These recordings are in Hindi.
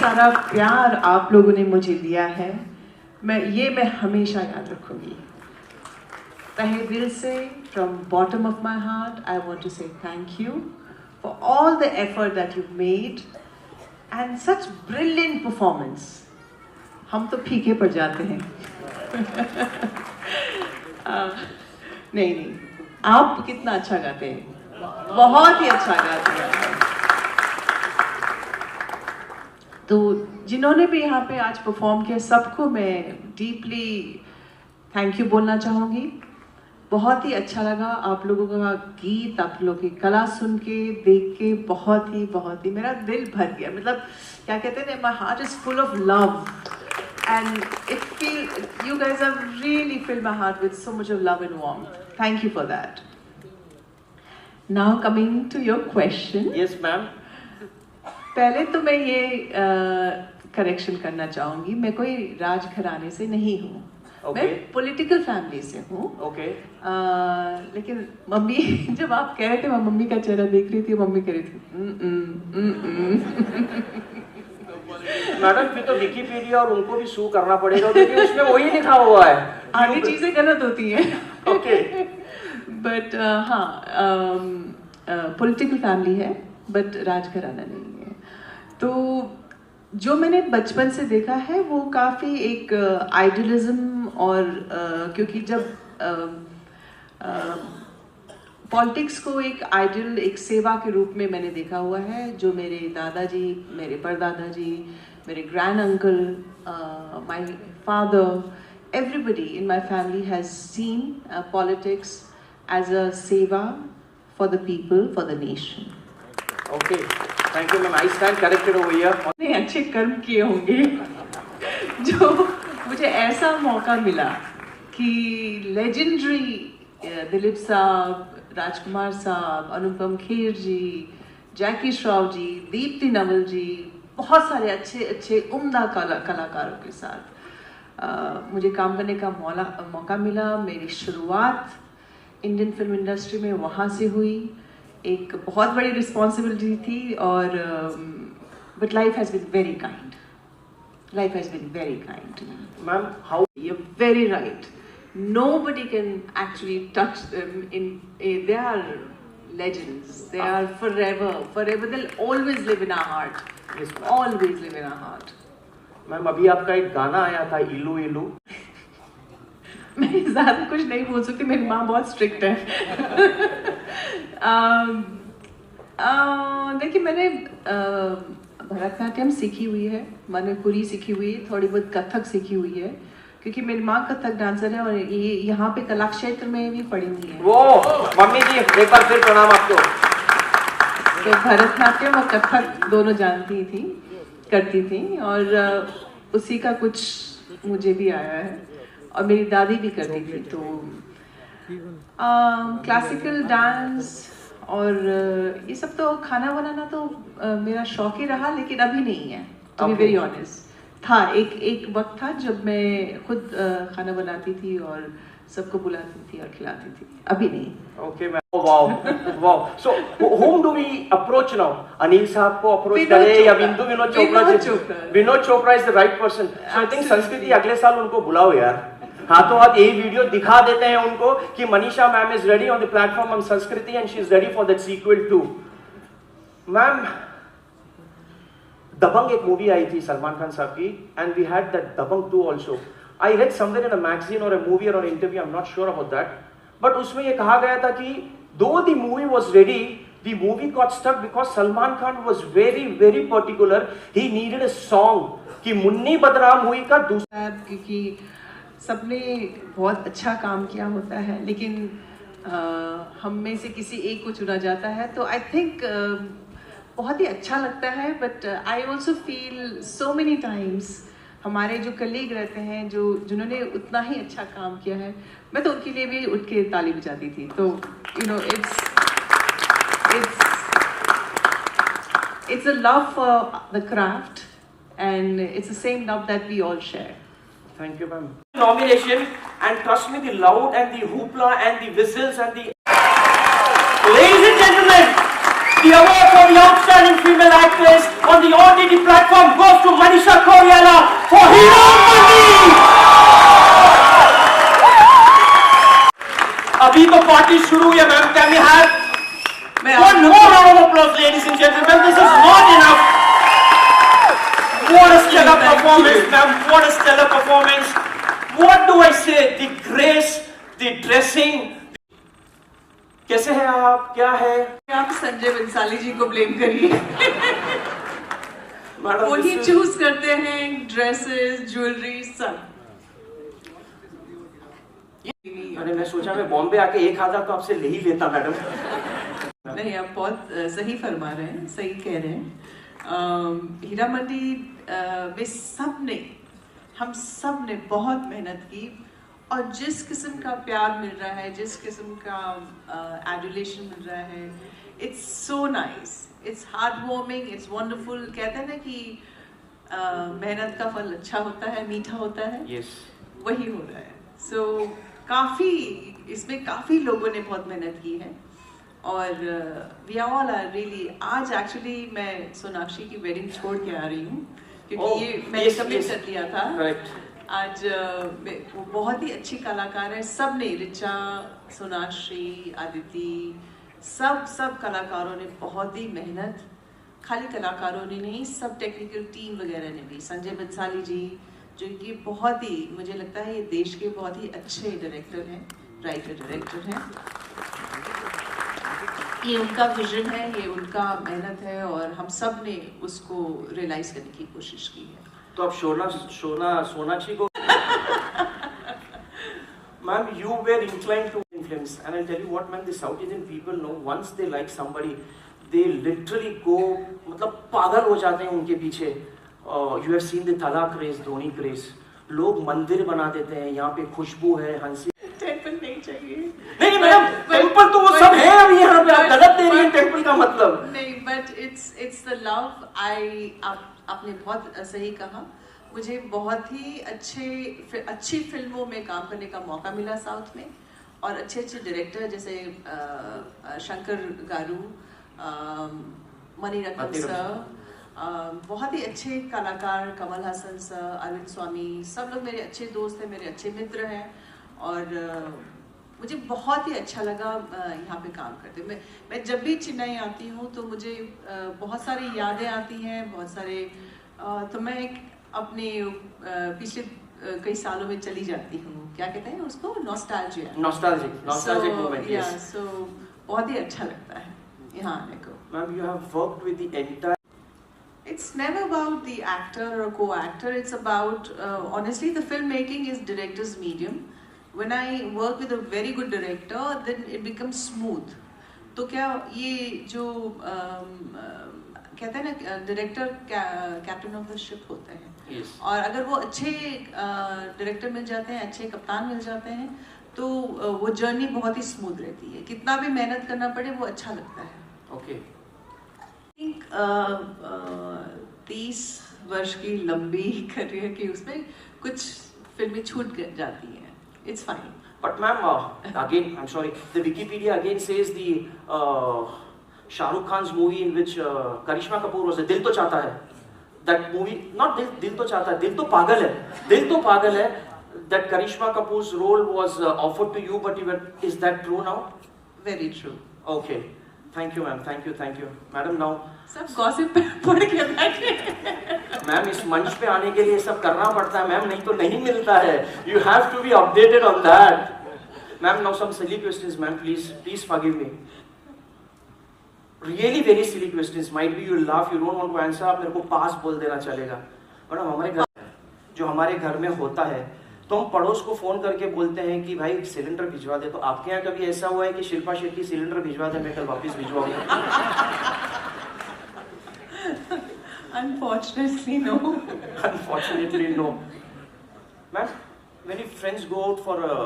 सारा प्यार आप लोगों ने मुझे दिया है, मैं हमेशा याद रखूंगी। तहे दिल से, from bottom of my heart, I want to say thank you for all the effort that you've made and such brilliant performance. हम तो फीके पड़ जाते हैं। नहीं, आप कितना अच्छा गाते हैं, बहुत ही अच्छा गाते हैं। तो जिन्होंने भी यहाँ पे आज परफॉर्म किया, सबको मैं डीपली थैंक यू बोलना चाहूँगी। बहुत ही अच्छा लगा आप लोगों का गीत, आप लोगों की कला सुन के, देख के बहुत ही मेरा दिल भर गया। मतलब क्या कहते हैं, my heart is full of love and you guys have really filled my heart with so much of love and warmth. Thank you for that. Now coming to your question. Yes, ma'am. पहले तो मैं ये करेक्शन करना चाहूँगी, मैं कोई राजघराने से नहीं हूँ। मैं पॉलिटिकल फैमिली से हूँ। लेकिन मम्मी जब आप कह रहे थे, मैं मम्मी का चेहरा देख रही थी, मम्मी कह रही थी मैडम फिर तो विकिपीडिया और उनको भी सू करना पड़ेगा, क्योंकि उसमें वही लिखा हुआ है, आधी चीजें गलत होती हैं। ओके बट हाँ, पॉलिटिकल फैमिली है, बट राजघराना नहीं है। तो जो मैंने बचपन से देखा है वो काफ़ी एक आइडियलिज्म और क्योंकि जब पॉलिटिक्स को एक आइडियल, एक सेवा के रूप में मैंने देखा हुआ है, जो मेरे दादाजी, मेरे परदादाजी, मेरे grand uncle, my father, everybody in my family has seen politics as a सेवा for the people, for the nation. Okay, thank you ma'am, I stand corrected over here. ने अच्छे कर्म किए होंगे जो मुझे ऐसा मौका मिला कि लेजेंडरी दिलीप साहब, राजकुमार साहब, अनुपम खेर जी, जैकी श्रॉफ जी, दीप्ति नवल जी, बहुत सारे अच्छे उम्दा कलाकारों के साथ मुझे काम करने का मौका मिला। मेरी शुरुआत इंडियन फिल्म इंडस्ट्री में वहाँ से हुई। एक बहुत बड़ी रिस्पॉन्सिबिलिटी थी, और but life has been very kind, life has been very kind. Ma'am how you very right, nobody can actually touch them they are legends, they are forever, they'll always live in our heart. Yes, always live in our heart. Ma'am अभी आपका एक गाना आया था, इलू इलू। मैं ज़्यादा कुछ नहीं बोल सकती, मेरी माँ बहुत स्ट्रिक्ट है। देखिए, मैंने भरतनाट्यम सीखी हुई है, मणिपुरी सीखी हुई है, थोड़ी बहुत कथक सीखी हुई है, क्योंकि मेरी माँ कथक डांसर है और ये यहाँ पे कला क्षेत्र में भी पढ़ी हुई है। वो मम्मी जी एक बार फिर प्रणाम आपको। तो भरतनाट्यम और कथक दोनों जानती थी, करती थी, और उसी का कुछ मुझे भी आया है, और मेरी दादी भी करती थी। तो क्लासिकल डांस और ये सब तो खाना बनाना तो मेरा शौक ही रहा, लेकिन अभी नहीं है, टू बी वेरी ऑनेस्ट। था एक वक्त था जब मैं खुद खाना बनाती थी और सबको बुलाती थी और खिलाती थी, अभी नहीं। Okay ma'am, wow. So whom do we approach now? Anil साहब को अप्रोच करें या बिंदु Vinod Chopra? Vinod Chopra is the right person. So I think संस्कृति अगले साल उनको बुलाओ यार, हाथों हाथ यही वीडियो दिखा देते हैं उनको कि Manisha ma'am is ready on the platform on Sanskriti and she is ready for that sequel too. Ma'am Dabangg एक मूवी आई थी सलमान खान साहब की, and we had that Dabangg 2 also. I read somewhere in a magazine और अ मूवी और interview, I am not sure about that, but उसमें ये कहा गया था कि दो the movie was ready, the movie got stuck because Salman Khan was very particular, he needed a song कि मुन्नी बदनाम हुई का दूसरा, क्योंकि सबने बहुत अच्छा काम किया होता है, लेकिन हम में से किसी एक को चुना जाता है, तो आई थिंक बहुत ही अच्छा लगता है। But I also feel so many times हमारे जो कलीग रहते हैं, जिन्होंने उतना ही अच्छा काम किया है, मैं तो उनके लिए भी उठ के ताली बजाती थी। तो you know, it's a love for the craft, and it's the same love that we all share. Thank you, ma'am. Nomination, and trust me, the loud and the hoopla and the whistles and the... Ladies and gentlemen, The award for the outstanding female actress on the OTT platform goes to Manisha Koirala for Hero Mandi. अभी तो पार्टी शुरू हुई है ma'am. Can we have one more round of applause, ladies and gentlemen? This is not enough. What a stellar performance, ma'am. What a stellar performance. What do I say? The grace, the dressing. कैसे हैं आप? क्या है? आप संजय बंसाली जी को ब्लेम करिए. मैडम, वही चूज करते हैं ड्रेसेस, ज्वेलरी, सब. अरे मैं सोचा मैं बॉम्बे आके 1000 तो आपसे ले ही लेता मैडम. नहीं, आप बहुत सही फरमा रहे हैं, सही कह रहे हैं. हीरा मंडी में हम सब ने बहुत मेहनत की, और जिस किस्म का प्यार मिल रहा है, जिस किस्म का एडुलेशन मिल रहा है, it's so nice, its heart warming, it's wonderful. कहते हैं ना कि मेहनत का फल अच्छा होता है, मीठा होता है. Yes. वही हो रहा है. सो इसमें काफ़ी लोगों ने बहुत मेहनत की है, और वी ऑल आर रियली. आज एक्चुअली मैं सोनाक्षी की वेडिंग छोड़ के आ रही हूँ, क्योंकि ये मैंने कमिट कर दिया था. आज वो बहुत ही अच्छी कलाकार है. सब ने, रिचा, सोनाक्षी, आदिति, सब कलाकारों ने बहुत ही मेहनत, खाली कलाकारों ने नहीं, सब टेक्निकल टीम वगैरह ने भी. संजय बंसाली जी जो कि बहुत ही, मुझे लगता है ये देश के बहुत ही अच्छे डायरेक्टर हैं, राइटर डायरेक्टर हैं. ये उनका विजन है, ये उनका मेहनत है, और हम सब ने उसको रियलाइज करने की कोशिश की है. तो अब सोनाक्षी को ma'am, you were inclined to influence, and I'll tell you what, man, the South Indian people know, once they like somebody, they literally go, मतलब पागल हो जाते हैं उनके पीछे. You have seen the Thala craze, Dhoni craze. लोग मंदिर बना देते हैं, यहाँ पे खुशबू है, हंसी. टेम्पल नहीं चाहिए. नहीं मैडम, टेम्पल तो वो सब है अभी यहाँ पे. आप गलत दे रही हैं टेम्पल का मतलब. नहीं, बट इट्स द लव. आपने बहुत सही कहा. मुझे बहुत ही अच्छी फिल्मों में काम करने का मौका मिला साउथ में, और अच्छे डायरेक्टर जैसे शंकर गारू, मणिरत्नम सर, बहुत ही अच्छे कलाकार, कमल हसन सर, अरविंद स्वामी, सब लोग मेरे अच्छे दोस्त हैं, मेरे अच्छे मित्र हैं, और मुझे बहुत ही अच्छा लगा यहाँ पे काम करते. मैं जब भी चेन्नई आती हूँ तो मुझे बहुत सारी यादें आती हैं, बहुत सारे, तो मैं अपने पिछले कई सालों में चली जाती हूँ. क्या कहते हैं उसको? Nostalgic moment. यस. सो बहुत ही अच्छा लगता है यहाँ आने को. Ma'am, you have worked with the entire. It's never about the actor or co-actor. It's about honestly, the filmmaking is director's medium. When I work with a very good director, then it becomes smooth. तो क्या ये जो कहते हैं ना, director captain of the ship होते हैं. Yes. और अगर वो अच्छे डायरेक्टर मिल जाते हैं, अच्छे कप्तान मिल जाते हैं, तो वो जर्नी बहुत ही स्मूथ रहती है. कितना भी मेहनत करना पड़े, वो अच्छा लगता है. Okay. I think 30 वर्ष की लंबी करियर की उसमें कुछ फिल्में छूट जाती हैं. It's fine. But ma'am, again, I'm sorry. The Wikipedia again says the Shah Rukh Khan's movie in which Karishma Kapoor was Dil To Chahta Hai. That movie, not Dil To Chahta Hai, Dil To Pagal Hai. Dil To Pagal Hai. That Karishma Kapoor's role was offered to you, but is that true now? Very true. Okay. Thank you, ma'am. Thank you. Madam, now. सब गॉसिप पढ़ के बैठे. मैम, इस मंच पे आने के लिए सब करना पड़ता है मैम, नहीं तो नहीं मिलता है. You have to be updated on that. Ma'am, now some silly questions, ma'am. Please forgive me. Really very silly questions. Might be you laugh, you don't want to answer. आप मेरे को पास बोल देना चलेगा. मैडम, हमारे घर में होता है, तो हम पड़ोस को फोन करके बोलते हैं कि भाई सिलेंडर भिजवा दे. तो आपके यहाँ कभी ऐसा हुआ है कि शिल्पा शेट्टी सिलेंडर भिजवा दे, मैं कल वापस भिजवाऊंगा? Unfortunately, no. Unfortunately, no. Ma'am, when your friends go out for a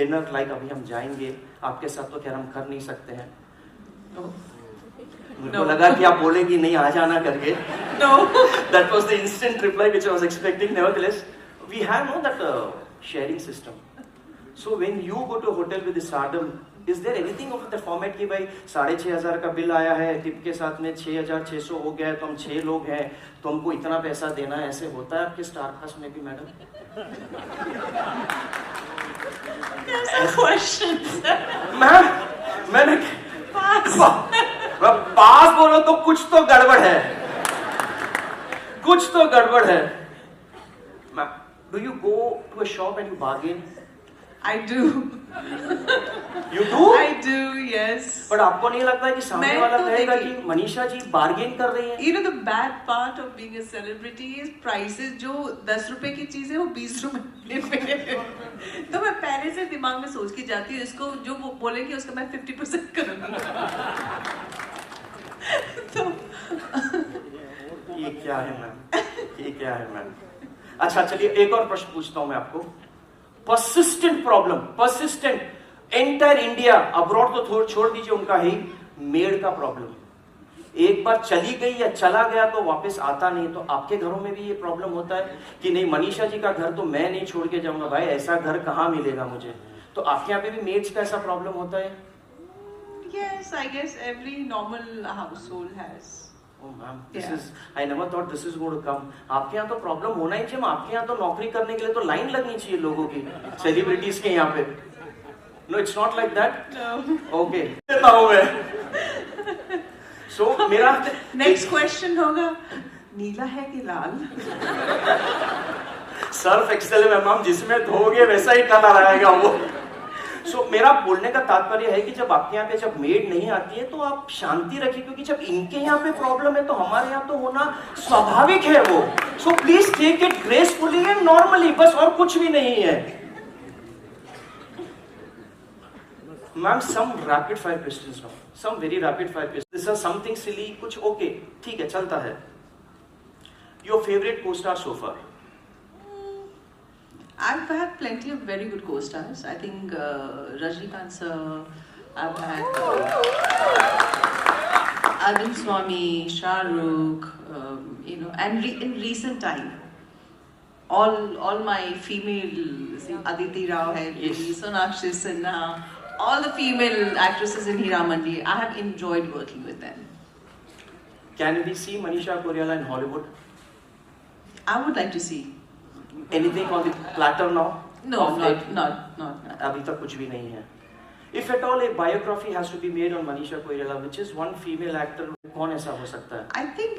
dinner, like अभी हम जाएंगे, आपके साथ तो खैर हम कर नहीं सकते हैं. No. मुझे लगा कि आप बोलेंगी नहीं, आ जाना करके. No. That was the instant reply which I was expecting. Nevertheless, we have that sharing system. So when you go to a hotel with the stardom, is there anything of the format कि भाई 6,500 का बिल आया है, टिप के साथ में 6,600 हो गया है, तो हम 6 लोग हैं तो हमको इतना पैसा देना है, ऐसे होता है आपके स्टार कास्ट में भी मैडम? मैम मैंने पास बोलो तो कुछ तो गड़बड़ है, कुछ तो गड़बड़ है। Do you go to a shop and you bargain? I do. You do? I do, yes. But आपको नहीं लगता है कि सामने वाला तो कहेगा कि मनीषा जी बार्गेन कर रही हैं? You know the bad part of being a celebrity is prices जो 10 रुपए की चीज है वो 20 रुपए में। तो मैं पहले से दिमाग में सोच के जाती हूँ, इसको जो वो बोलेंगे उसका मैं 50% करूँगी। तो ये क्या है मैम? ये क्या है मैम? अच्छा चलिए एक और प्रश्न पूछता हूँ मैं आपको। Persistent problem, persistent, entire India, abroad तो छोड़ दीजिए उनका ही, मेड का प्रॉब्लम। एक बार चली गई या चला गया तो वापस आता नहीं। तो आपके घरों में भी ये प्रॉब्लम होता है कि नहीं मनीषा जी का घर तो मैं नहीं छोड़ के जाऊंगा, भाई ऐसा घर कहाँ मिलेगा मुझे? तो आपके यहाँ पे भी मेड्स का ऐसा प्रॉब्लम होता है? Yes, I guess every normal household has. Oh ma'am, this is, I never thought this is going to come. आपके यहाँ तो प्रॉब्लम होना ही चाहिए। आपके यहाँ तो नौकरी करने के लिए तो लाइन लगनी चाहिए लोगों की, सेलिब्रिटीज के यहाँ पे। No, it's not like that. No. Okay. देता हूँ मैं। So मेरा नेक्स्ट क्वेश्चन होगा, नीला है कि लाल? सर्फ एक्सेल है मैम, जिसमें धोगे वैसा ही कलर आएगा वो। सो मेरा बोलने का तात्पर्य है कि जब आपके यहाँ पे जब मेड नहीं आती है तो आप शांति रखिए, क्योंकि जब इनके यहाँ पे प्रॉब्लम है तो हमारे यहाँ तो होना स्वाभाविक है वो। So please take it gracefully and normally, बस और कुछ भी नहीं है। Ma'am some rapid fire questions now, some very rapid fire questions. This are something silly, कुछ ओके ठीक है चलता है। Your favourite co star so far? I've had plenty of very good co-stars. I think Rajnikant sir, I've had Arvind Swamy, Shah Rukh, you know, and in recent time, all my female, Aditi Rao hai, Yes. Sonakshi Sinha, all the female actresses in Hiramandi, I have enjoyed working with them. Can we see Manisha Koirala in Hollywood? I would like to see. Anything on the platter now? No, Of late? not. अभी तक कुछ भी नहीं है। If at all a biography has to be made on Manisha Koirala, which is one female actor, कौन ऐसा हो सकता है? I think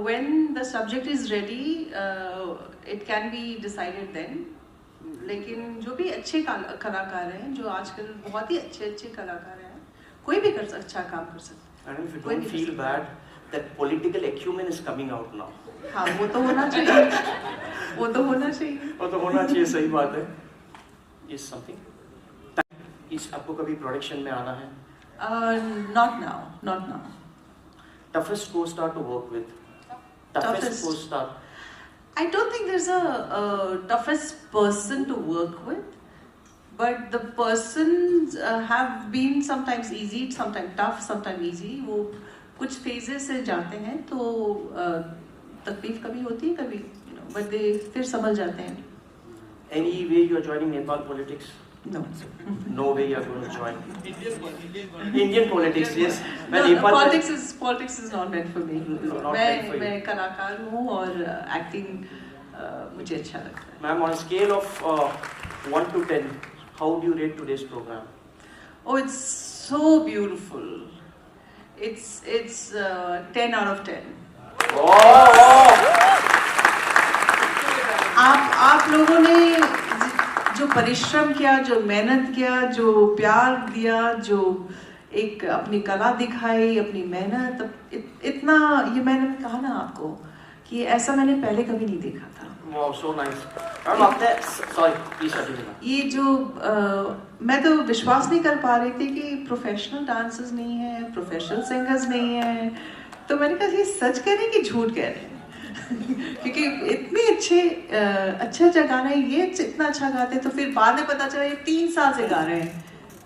when the subject is ready, it can be decided then. लेकिन जो भी अच्छे कलाकार हैं, जो आजकल बहुत ही अच्छे कलाकार हैं, कोई भी अच्छा काम कर सकता है। And if you don't feel bad, that political acumen is coming out now. हाँ, वो तो होना चाहिए, वो तो होना चाहिए। वो तो होना चाहिए, सही बात है। Is something? इस आपको कभी प्रोडक्शन में आना है? Not now. Toughest co-star to work with? Toughest co-star? I don't think there's a toughest person to work with, but the persons have been sometimes easy, sometimes tough, sometimes easy. वो कुछ phases से जाते हैं तो तकलीफ कभी होती है, कभी but they फिर समझ जाते हैं। Any way you are joining Nepal politics? No. No way you are going to join. Indian politics, yes. No, politics is not meant for me. मैं कलाकार हूँ और acting मुझे अच्छा लगता है। Ma'am, on a scale of 1 to 10, how do you rate today's program? Oh, it's so beautiful. It's 10 out of 10. आप लोगों ने जो परिश्रम किया, जो मेहनत किया, जो प्यार दिया, जो एक अपनी कला दिखाई, अपनी मेहनत, इतना ये मैंने कहा ना आपको कि ऐसा मैंने पहले कभी नहीं देखा था। Wow, so nice. आपने sorry, please continue. ये जो मैं तो विश्वास नहीं कर पा रही थी कि प्रोफेशनल डांसर्स नहीं है, प्रोफेशनल सिंगर्स नहीं है, तो मैंने कहा ये सच कह रहे हैं कि झूठ कह रहे हैं क्योंकि इतने अच्छा गाना है, ये इतना अच्छा गाते हैं, तो फिर बाद में पता चला ये 3 साल से गा रहे हैं,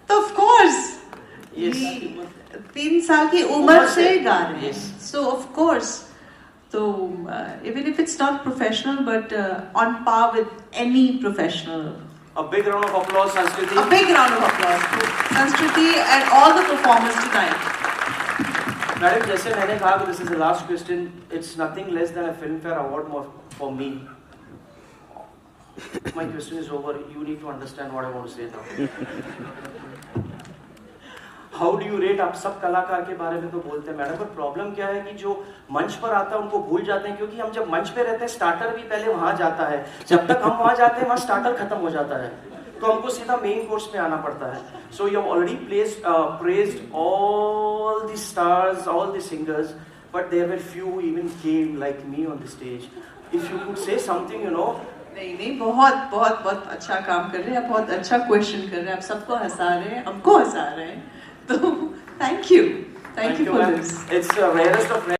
तो ऑफ कोर्स 3 साल की उम्र से गा रहे हैं, सो ऑफ कोर्स तो even if it's not professional but on par with any professional A big round of applause, Sanskriti. A big round of applause to Sanskriti and all the performers tonight. Madam जैसे मैंने कहा कि this is the last question, it's nothing less than a Filmfare Award for me. My question is over. You need to understand what I want to say now. How do you rate? आप सब कलाकार के बारे में तो बोलते हैं मैडम, पर प्रॉब्लम क्या है कि जो मंच पर आता है उनको भूल जाते हैं, क्योंकि हम जब मंच पे रहते हैं स्टार्टर भी पहले वहां जाता है, जब तक हम वहां जाते हैं वहां स्टार्टर खत्म हो जाता है, तो हमको सीधा मेन कोर्स में आना पड़ता है. So you have already praised all the stars, all the singers, but there were few who even came like me on the stage. If you could say something, you know. नहीं बहुत बहुत बहुत अच्छा काम कर रहे हैं, बहुत अच्छा क्वेश्चन कर रहे हैं, आप सबको हंसा रहे हैं, हमको हंसा रहे हैं, तो thank you for this. It's the rarest of rare.